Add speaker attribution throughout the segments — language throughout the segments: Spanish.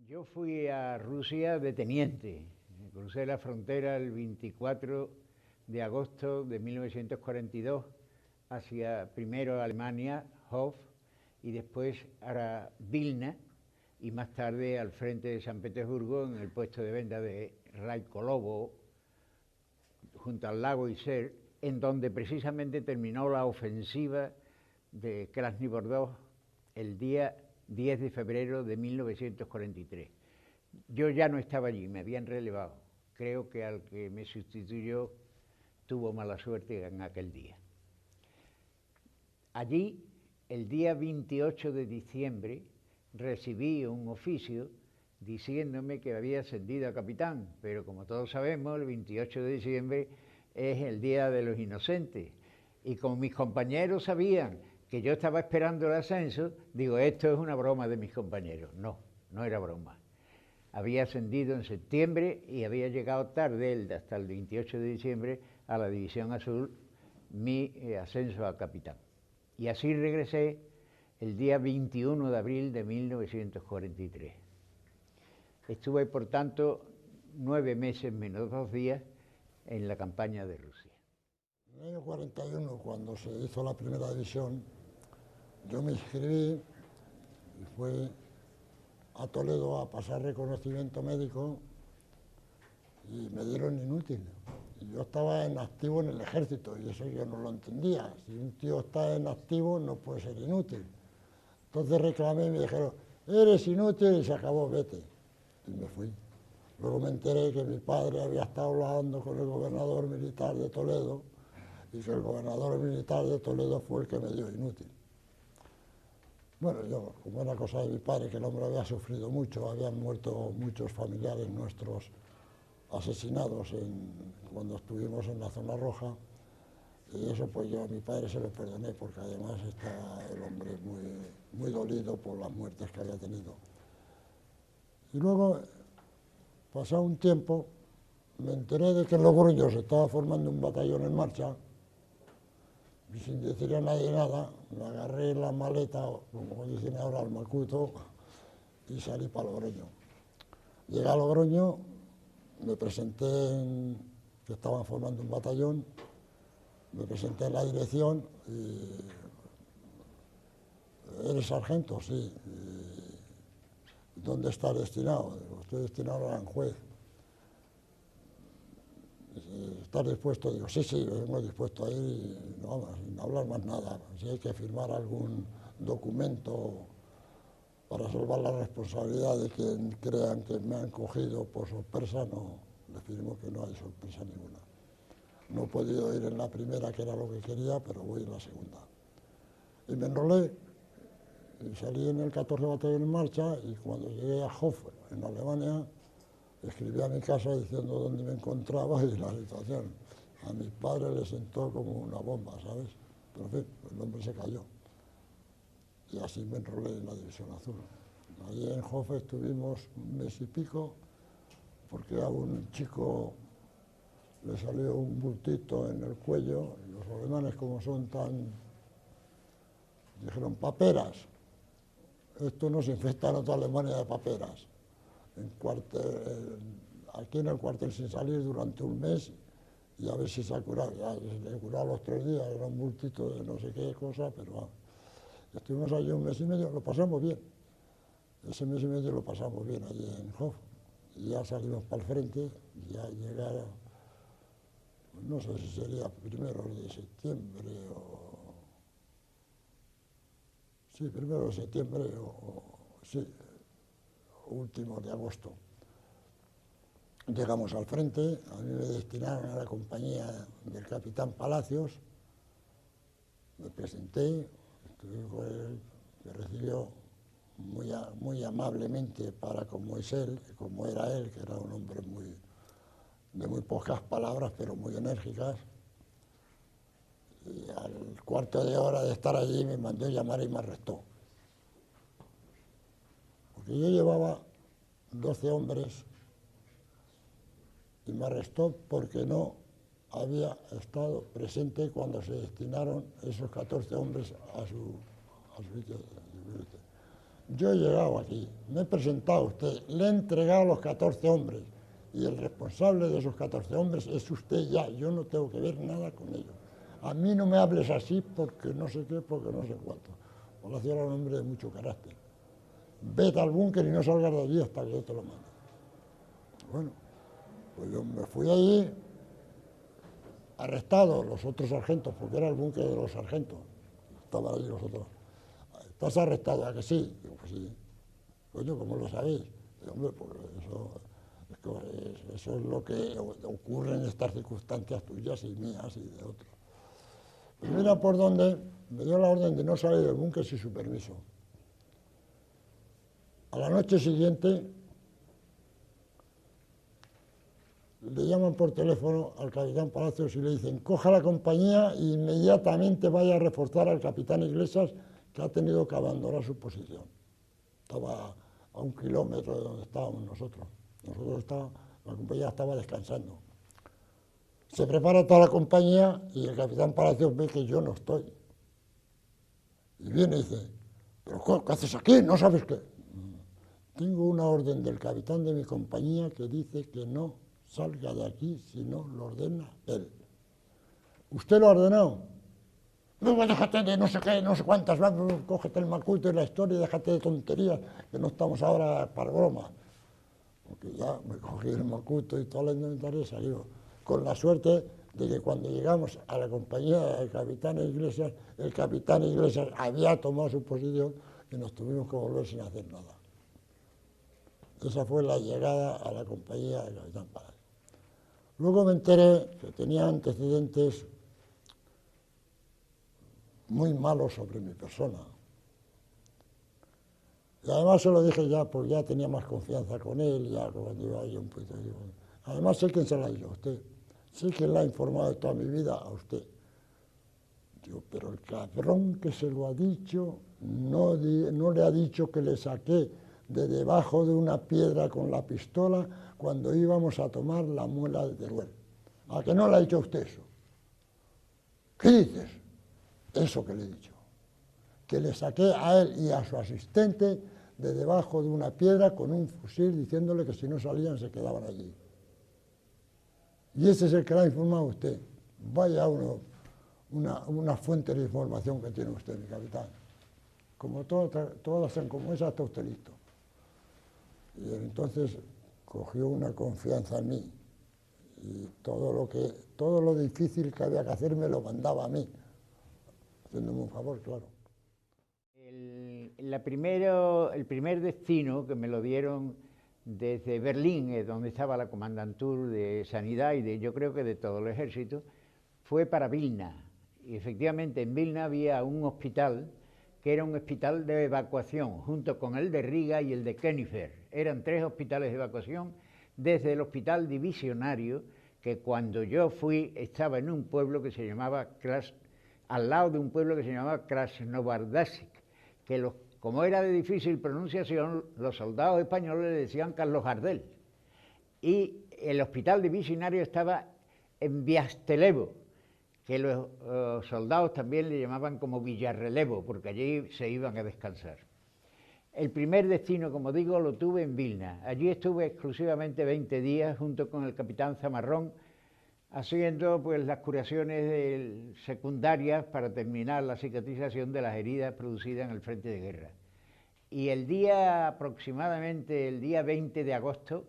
Speaker 1: Yo fui a Rusia de teniente. Crucé la frontera el 24 de agosto de 1942 hacia primero Alemania, Hof, y después a Vilna, y más tarde al frente de San Petersburgo en el puesto de venta de Raikolovo, junto al lago Iser, en donde precisamente terminó la ofensiva de Krasny Bordov el día 10 de febrero de 1943. Yo ya no estaba allí, me habían relevado. Creo que al que me sustituyó tuvo mala suerte en aquel día. Allí, el día 28 de diciembre, recibí un oficio diciéndome que había ascendido a capitán, pero como todos sabemos, el 28 de diciembre es el Día de los Inocentes. Y como mis compañeros sabían que yo estaba esperando el ascenso, digo, esto es una broma de mis compañeros. No, no era broma. Había ascendido en septiembre y había llegado tarde, hasta el 28 de diciembre, a la División Azul, mi ascenso a capitán. Y así regresé el día 21 de abril de 1943. Estuve, por tanto, 9 meses menos 2 días en la campaña de Rusia.
Speaker 2: En el año 41, cuando se hizo la primera división, yo me inscribí y fui a Toledo a pasar reconocimiento médico y me dieron inútil. Y yo estaba en activo en el ejército y eso yo no lo entendía. Si un tío está en activo no puede ser inútil. Entonces reclamé y me dijeron, eres inútil y se acabó, vete. Y me fui. Luego me enteré que mi padre había estado hablando con el gobernador militar de Toledo y que el gobernador militar de Toledo fue el que me dio inútil. Bueno, yo, como era cosa de mi padre, que el hombre había sufrido mucho, habían muerto muchos familiares nuestros asesinados cuando estuvimos en la zona roja, y eso pues yo a mi padre se lo perdoné, porque además estaba el hombre muy dolido por las muertes que había tenido. Y luego, pasado un tiempo, me enteré de que en Logroño se estaba formando un batallón en marcha, y sin decirle a nadie nada, me agarré la maleta, como dicen ahora, al macuto, y salí para Logroño. Llegué a Logroño, me presenté que estaban formando un batallón, me presenté en la dirección y... ¿Eres sargento? Sí. ¿Dónde estás destinado? Digo, estoy destinado a Aranjuez. ¿Estás dispuesto? Digo, sí, vengo dispuesto a ir y no, sin hablar más nada. Si hay que firmar algún documento para salvar la responsabilidad de quien crean que me han cogido por sorpresa, no, le firmo que no hay sorpresa ninguna. No he podido ir en la primera, que era lo que quería, pero voy en la segunda. Y me enrolé y salí en el 14 Batallón en marcha, y cuando llegué a Hof, en Alemania, escribí a mi casa diciendo dónde me encontraba y la situación. A mi padre le sentó como una bomba, ¿sabes? Pero en fin, el hombre se cayó. Y así me enrolé en la División Azul. Allí en Hof estuvimos un mes y pico, porque a un chico le salió un bultito en el cuello, y los alemanes, como son tan... dijeron, paperas. Esto nos infecta en toda Alemania de paperas. Aquí en el cuartel sin salir durante un mes, y a ver si se ha curado. Ya se le curó a los 3 días, era un bultito de no sé qué cosa, pero estuvimos allí un mes y medio, lo pasamos bien. Ese mes y medio lo pasamos bien allí en Hof. Y ya salimos para el frente, y ya llegara, no sé si sería primero de septiembre o... Sí, primero de septiembre sí, último de agosto. Llegamos al frente, a mí me destinaron a la compañía del capitán Palacios, me presenté, estuve con él, me recibió muy amablemente para como es él, como era él, que era un hombre de muy pocas palabras, pero muy enérgicas. Y al cuarto de hora de estar allí me mandó llamar y me arrestó. Porque yo llevaba 12 hombres y me arrestó porque no había estado presente cuando se destinaron esos 14 hombres a su sitio. yo he llegado aquí, me he presentado a usted, le he entregado los 14 hombres y el responsable de esos 14 hombres es usted ya, yo no tengo que ver nada con ellos. A mí no me hables así porque no sé qué, porque no sé cuánto. Palacio era un hombre de mucho carácter. Vete al búnker y no salgas de allí hasta que yo te lo mande. Bueno, pues yo me fui allí, arrestado los otros sargentos, porque era el búnker de los sargentos. Estaban allí los otros. ¿Estás arrestado? ¿A que sí? Digo, pues sí. Coño, ¿cómo lo sabéis? Digo, hombre, porque eso es lo que ocurre en estas circunstancias tuyas y mías y de otros. Pues mira por dónde me dio la orden de no salir del búnker sin su permiso. A la noche siguiente le llaman por teléfono al capitán Palacios y le dicen: coja la compañía e inmediatamente vaya a reforzar al capitán Iglesias, que ha tenido que abandonar su posición. Estaba a 1 kilómetro de donde estábamos nosotros. La compañía estaba descansando. Se prepara toda la compañía y el capitán Palacios ve que yo no estoy. Y viene y dice: ¿pero qué haces aquí? ¿No sabes qué? Tengo una orden del capitán de mi compañía que dice que no salga de aquí si no lo ordena él. ¿Usted lo ha ordenado? No, déjate de no sé qué, no sé cuántas, cógete el macuto y la historia y déjate de tonterías, que no estamos ahora para broma. Porque ya me cogí el macuto y toda la indumentaria y salió. Con la suerte de que cuando llegamos a la compañía del capitán Iglesias, el capitán Iglesias había tomado su posición y nos tuvimos que volver sin hacer nada. Esa fue la llegada a la compañía del capitán Palacios. Luego me enteré que tenía antecedentes muy malos sobre mi persona. Y además se lo dije ya, porque ya tenía más confianza con él, ya cuando iba ahí un poquito. Además sé quién se lo ha dicho a usted, sé quién le ha informado de toda mi vida a usted. Digo, pero el cabrón que se lo ha dicho no le ha dicho que le saqué de debajo de una piedra con la pistola cuando íbamos a tomar la muela de Teruel. ¿A que no le ha dicho usted eso? ¿Qué dices? Eso que le he dicho. Que le saqué a él y a su asistente de debajo de una piedra con un fusil diciéndole que si no salían se quedaban allí. Y ese es el que le ha informado a usted. Vaya una fuente de información que tiene usted, mi capitán. Como todas como esa está usted listo. Y entonces cogió una confianza en mí. Y todo lo difícil que había que hacer me lo mandaba a mí, haciéndome un favor, claro.
Speaker 1: El primer destino que me lo dieron desde Berlín, donde estaba la Komandantur de Sanidad y yo creo que de todo el ejército, fue para Vilna. Y efectivamente en Vilna había un hospital que era un hospital de evacuación, junto con el de Riga y el de Kenifer. Eran 3 hospitales de evacuación, desde el hospital divisionario, que cuando yo fui estaba en un pueblo que se llamaba al lado de un pueblo que se llamaba Krasnobardask, que como era de difícil pronunciación, los soldados españoles le decían Carlos Gardel. Y el hospital divisionario estaba en Biastelevo, que los soldados también le llamaban como Villarrelevo, porque allí se iban a descansar. El primer destino, como digo, lo tuve en Vilna. Allí estuve exclusivamente 20 días junto con el capitán Zamarrón, haciendo pues las curaciones secundarias para terminar la cicatrización de las heridas producidas en el frente de guerra. Y aproximadamente el día 20 de agosto,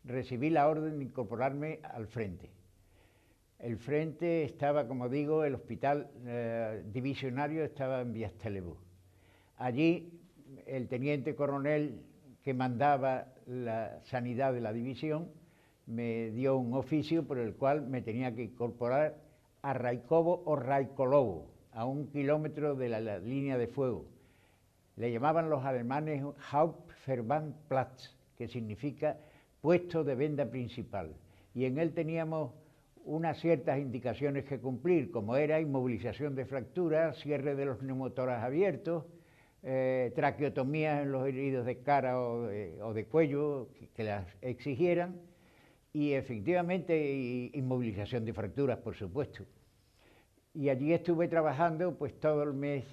Speaker 1: recibí la orden de incorporarme al frente. El frente estaba, como digo, el hospital divisionario estaba en Biastelevo. Allí el teniente coronel que mandaba la sanidad de la división me dio un oficio por el cual me tenía que incorporar a Raikovo o Raikolovo, a 1 kilómetro de la línea de fuego. Le llamaban los alemanes Hauptverbandplatz, que significa puesto de venda principal. Y en él teníamos unas ciertas indicaciones que cumplir, como era inmovilización de fracturas, cierre de los neumotoras abiertos, traqueotomías en los heridos de cara o de cuello que las exigieran, y efectivamente inmovilización de fracturas, por supuesto. Y allí estuve trabajando pues todo el mes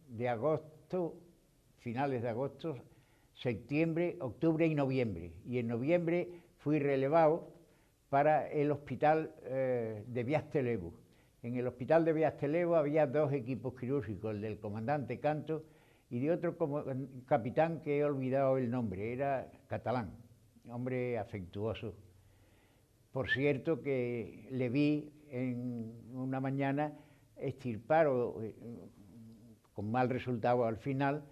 Speaker 1: de agosto, finales de agosto, septiembre, octubre y noviembre. Y en noviembre fui relevado para el hospital de Biastelevo. En el hospital de Biastelevo había dos equipos quirúrgicos, el del comandante Canto y de otro capitán que he olvidado el nombre, era catalán, hombre afectuoso. Por cierto que le vi en una mañana extirpar, con mal resultado al final,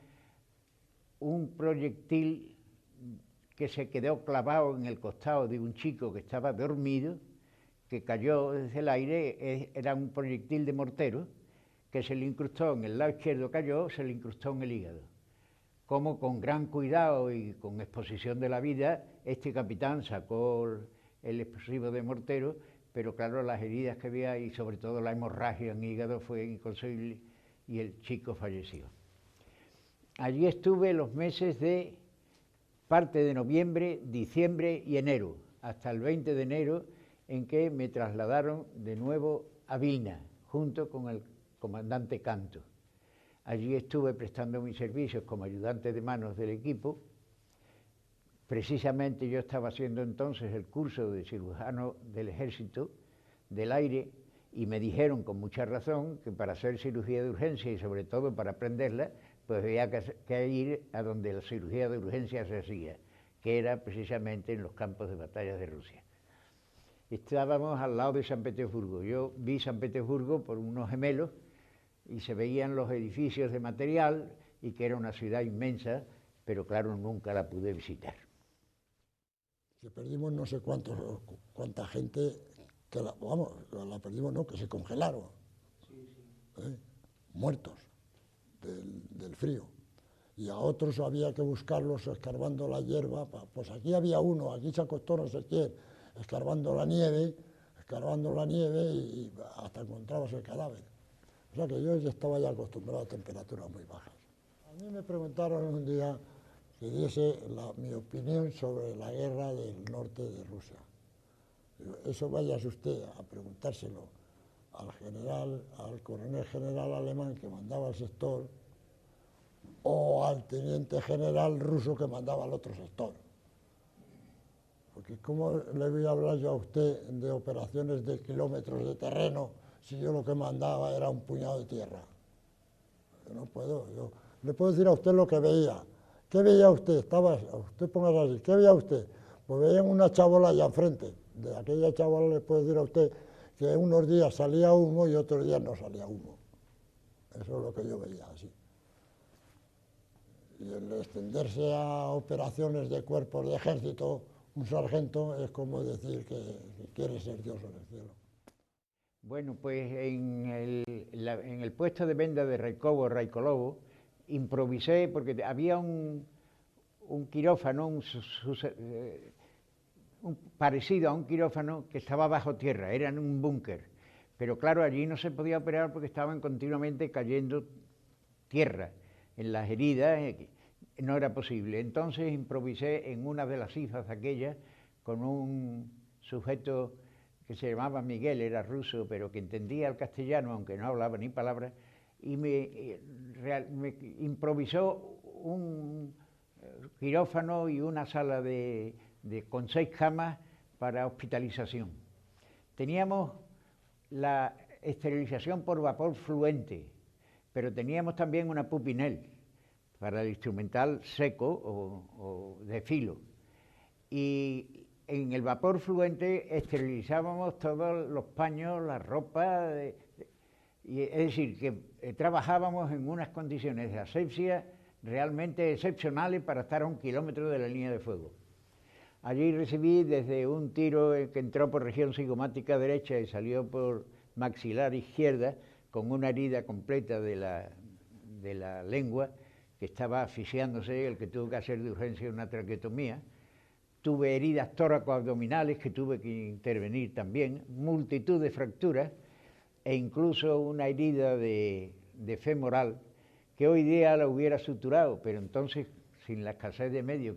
Speaker 1: un proyectil que se quedó clavado en el costado de un chico que estaba dormido, que cayó desde el aire. Era un proyectil de mortero que se le incrustó en el lado izquierdo, cayó, se le incrustó en el hígado. Como con gran cuidado y con exposición de la vida, este capitán sacó el explosivo de mortero, pero claro, las heridas que había y sobre todo la hemorragia en hígado fue inconcebible y el chico falleció. Allí estuve los meses de parte de noviembre, diciembre y enero, hasta el 20 de enero, en que me trasladaron de nuevo a Vilna, junto con el comandante Canto. Allí estuve prestando mis servicios como ayudante de manos del equipo. Precisamente yo estaba haciendo entonces el curso de cirujano del Ejército del Aire y me dijeron con mucha razón que para hacer cirugía de urgencia y sobre todo para aprenderla, pues había que ir a donde la cirugía de urgencia se hacía, que era precisamente en los campos de batalla de Rusia. Estábamos al lado de San Petersburgo. Yo vi San Petersburgo por unos gemelos y se veían los edificios de material y que era una ciudad inmensa, pero claro, nunca la pude visitar.
Speaker 2: Que perdimos no sé cuánta gente, que la perdimos, no, que se congelaron, muertos del frío. Y a otros había que buscarlos escarbando la hierba. Pues aquí había uno, aquí se acostó no sé quién, escarbando la nieve y hasta encontrabas el cadáver. O sea que yo ya estaba ya acostumbrado a temperaturas muy bajas. A mí me preguntaron un día que diese mi opinión sobre la guerra del norte de Rusia. Eso váyase usted a preguntárselo al coronel general alemán que mandaba el sector o al teniente general ruso que mandaba al otro sector. Porque ¿cómo le voy a hablar yo a usted de operaciones de kilómetros de terreno si yo lo que mandaba era un puñado de tierra? Yo no puedo, yo le puedo decir a usted lo que veía. ¿Qué veía usted? Usted póngase así, ¿qué veía usted? Pues veían una chabola allá enfrente. De aquella chabola le puedo decir a usted que unos días salía humo y otros días no salía humo. Eso es lo que yo veía así. Y el extenderse a operaciones de cuerpos de ejército, un sargento es como decir que quiere ser Dios en el cielo.
Speaker 1: Bueno, pues en el puesto de venda de Raikolovo, improvisé porque había un quirófano, parecido a un quirófano que estaba bajo tierra, era en un búnker. Pero claro, allí no se podía operar porque estaban continuamente cayendo tierra en las heridas, no era posible. Entonces improvisé en una de las islas aquellas con un sujeto que se llamaba Miguel, era ruso, pero que entendía el castellano, aunque no hablaba ni palabra, y me improvisó un quirófano y una sala con 6 camas para hospitalización. Teníamos la esterilización por vapor fluente, pero teníamos también una pupinel para el instrumental seco o de filo. Y en el vapor fluente esterilizábamos todos los paños, la ropa, es decir, que trabajábamos en unas condiciones de asepsia realmente excepcionales para estar a 1 kilómetro de la línea de fuego. Allí recibí desde un tiro que entró por región cigomática derecha y salió por maxilar izquierda, con una herida completa de la lengua, que estaba asfixiándose, el que tuvo que hacer de urgencia una traqueotomía. Tuve heridas tóraco-abdominales que tuve que intervenir también, multitud de fracturas e incluso una herida de femoral que hoy día la hubiera suturado, pero entonces, sin la escasez de medios